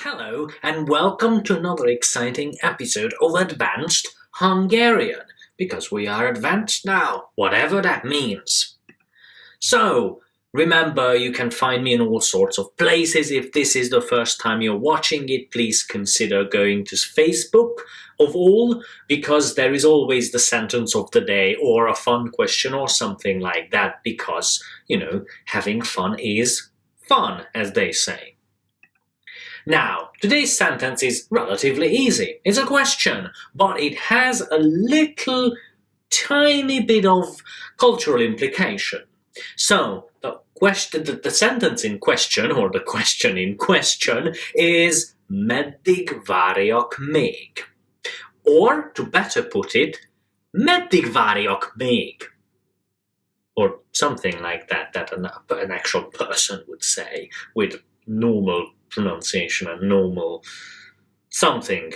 Hello and welcome to another exciting episode of Advanced Hungarian, because we are advanced now, whatever that means. So, remember you can find me in all sorts of places. If this is the first time you're watching it, please consider going to Facebook of all, because there is always the sentence of the day or a fun question or something like that, because, having fun is fun, as they say. Now, today's sentence is relatively easy. It's a question, but it has a little tiny bit of cultural implication. So, the sentence in question, or the question in question, is Meddig várjak még? Or, to better put it, Meddig várjak még? Or something like that an actual person would say, with normal pronunciation and normal something,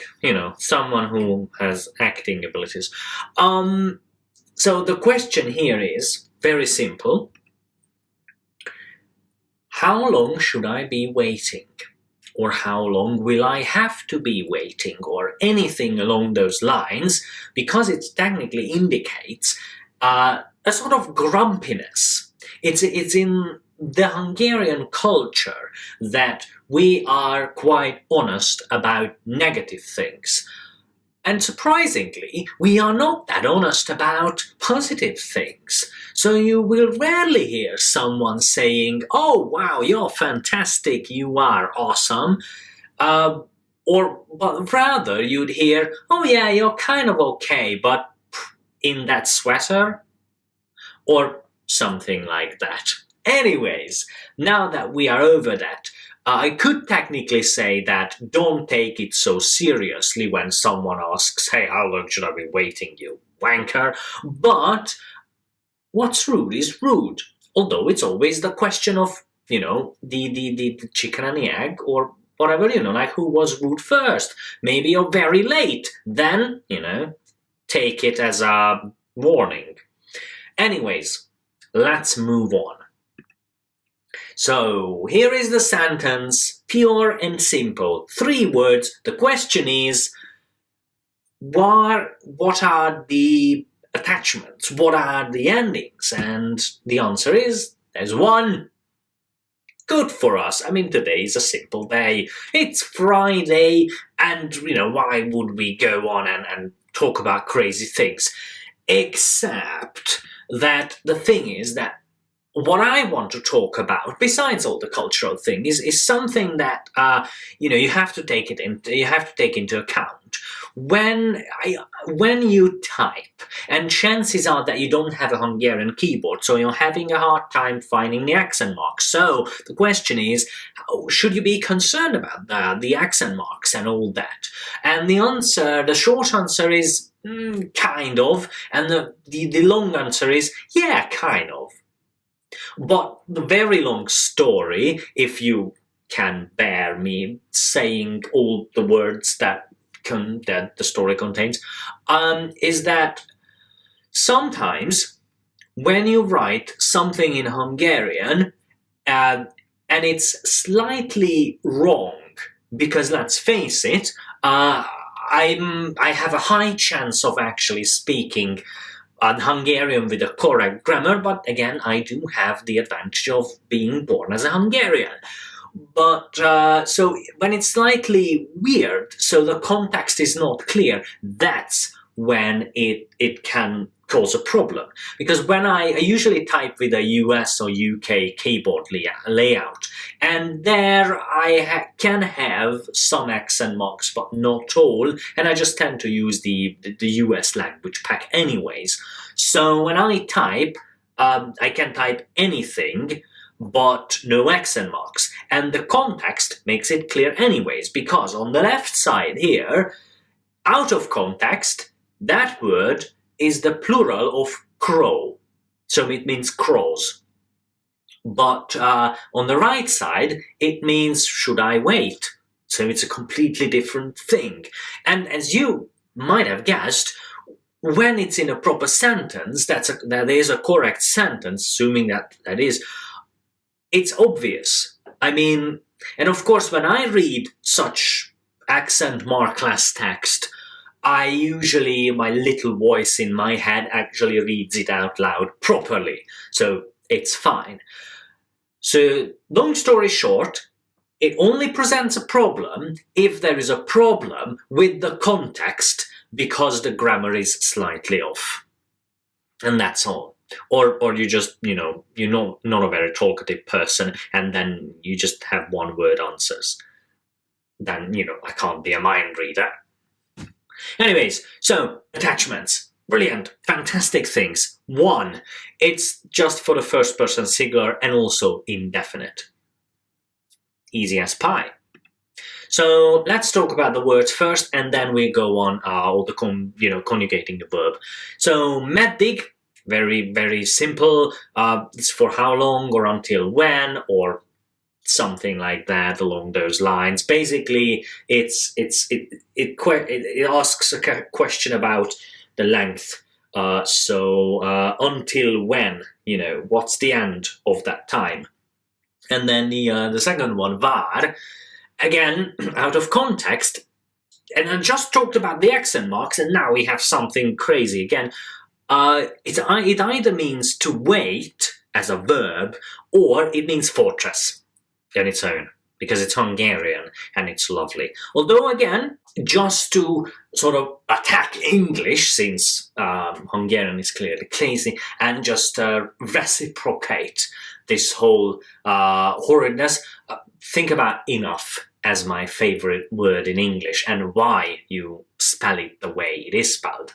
someone who has acting abilities. So the question here is very simple. How long should I be waiting? Or how long will I have to be waiting? Or anything along those lines, because it technically indicates a sort of grumpiness. It's in the Hungarian culture that we are quite honest about negative things. And surprisingly, we are not that honest about positive things. So you will rarely hear someone saying, "Oh, wow, you're fantastic, you are awesome." But rather you'd hear, "Oh yeah, you're kind of okay, but in that sweater?" Or something like that. Anyways, now that we are over that, I could technically say that don't take it so seriously when someone asks, "Hey, how long should I be waiting, you wanker?" But what's rude is rude. Although it's always the question of, the chicken and the egg, or whatever, like who was rude first. Maybe you're very late. Then, take it as a warning. Anyways, let's move on. So, here is the sentence, pure and simple. 3 words. The question is, what are the attachments? What are the endings? And the answer is, there's one. Good for us. I mean, today is a simple day. It's Friday, and, why would we go on and talk about crazy things? Except that the thing is that what I want to talk about, besides all the cultural thing, is something that you have to take into account when you type. And chances are that you don't have a Hungarian keyboard, so you're having a hard time finding the accent marks. So the question is, should you be concerned about the accent marks and all that? And the short answer is kind of, and the long answer is yeah, kind of. But the very long story, if you can bear me saying all the words that the story contains, is that sometimes when you write something in Hungarian and it's slightly wrong, because let's face it, I have a high chance of actually speaking Hungarian with a correct grammar, but again, I do have the advantage of being born as a Hungarian. But so when it's slightly weird, so the context is not clear, that's when it can cause a problem. Because when I usually type with a US or UK keyboard layout, and there I can have some accent marks, but not all, and I just tend to use the US language pack anyways. So when I type, I can type anything, but no accent marks. And the context makes it clear anyways, because on the left side here, out of context, that word is the plural of crow. So it means crows. But on the right side, it means should I wait? So it's a completely different thing. And as you might have guessed, when it's in a proper sentence, that is a correct sentence, assuming that is, it's obvious. I mean, and of course, when I read such accent markless text, I usually, my little voice in my head actually reads it out loud properly. So it's fine. So, long story short, it only presents a problem if there is a problem with the context because the grammar is slightly off. And that's all. Or you just, you're not a very talkative person and then you just have one word answers. Then, I can't be a mind reader. Anyways, so attachments. Brilliant, fantastic things. 1, it's just for the first person singular and also indefinite. Easy as pie. So let's talk about the words first, and then we go on all the conjugating the verb. So Meddig, very very simple. It's for how long or until when or something like that along those lines. Basically, it asks a question about the length. So until when? What's the end of that time? And then the second one, var, again, out of context, and I just talked about the accent marks, and now we have something crazy again. It either means to wait as a verb, or it means fortress on its own, because it's Hungarian and it's lovely. Although, again, just to sort of attack English, since Hungarian is clearly crazy, and just reciprocate this whole horridness, think about enough as my favorite word in English and why you spell it the way it is spelled.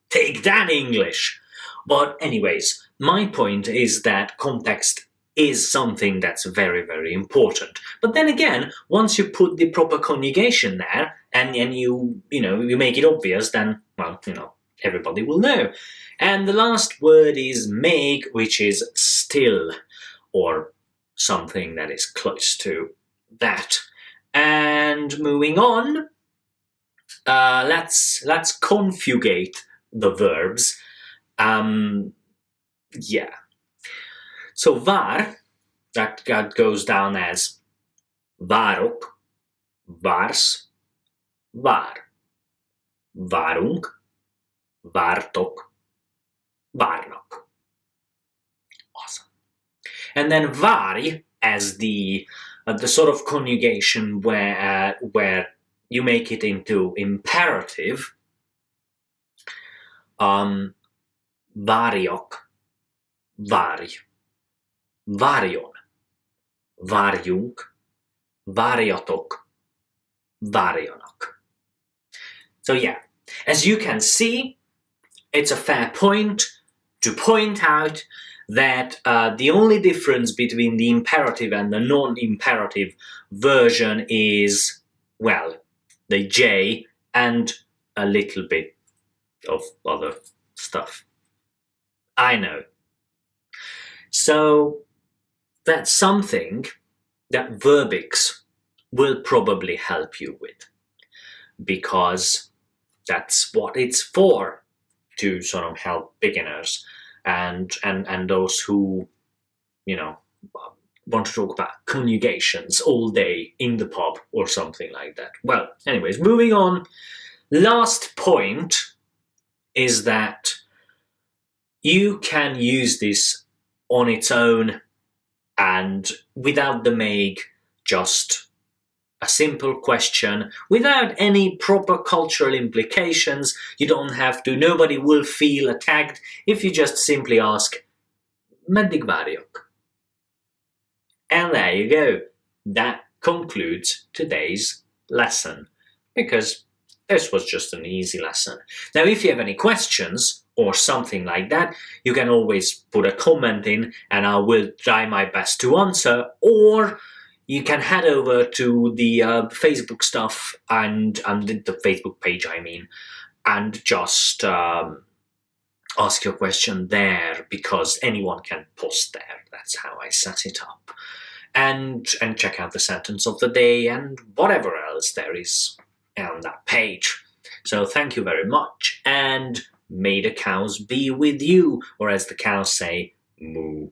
Take that, English! But anyways, my point is that context is something that's very, very important. But then again, once you put the proper conjugation there and you make it obvious, then, well, everybody will know. And the last word is make, which is still, or something that is close to that. And moving on, let's conjugate the verbs. So var, that goes down as varok, vars, var, varung, vartok, varnak. Awesome. And then vari as the sort of conjugation where you make it into imperative. Variok, vari, varion, varjunk, varjatok, varjanak. So yeah, as you can see, it's a fair point to point out that the only difference between the imperative and the non-imperative version is, well, the J and a little bit of other stuff. I know. So that's something that Verbix will probably help you with, because that's what it's for, to sort of help beginners and those who want to talk about conjugations all day in the pub or something like that. Well, anyways, moving on. Last point is that you can use this on its own and without the make, just a simple question without any proper cultural implications. You don't have to, nobody will feel attacked if you just simply ask, Meddig vagyok? And there you go. That concludes today's lesson, because this was just an easy lesson. Now, if you have any questions or something like that, you can always put a comment in and I will try my best to answer, or you can head over to the Facebook stuff and the Facebook page, and just ask your question there, because anyone can post there. That's how I set it up. And check out the sentence of the day and whatever else there is on that page. So thank you very much, and may the cows be with you, or as the cows say, moo.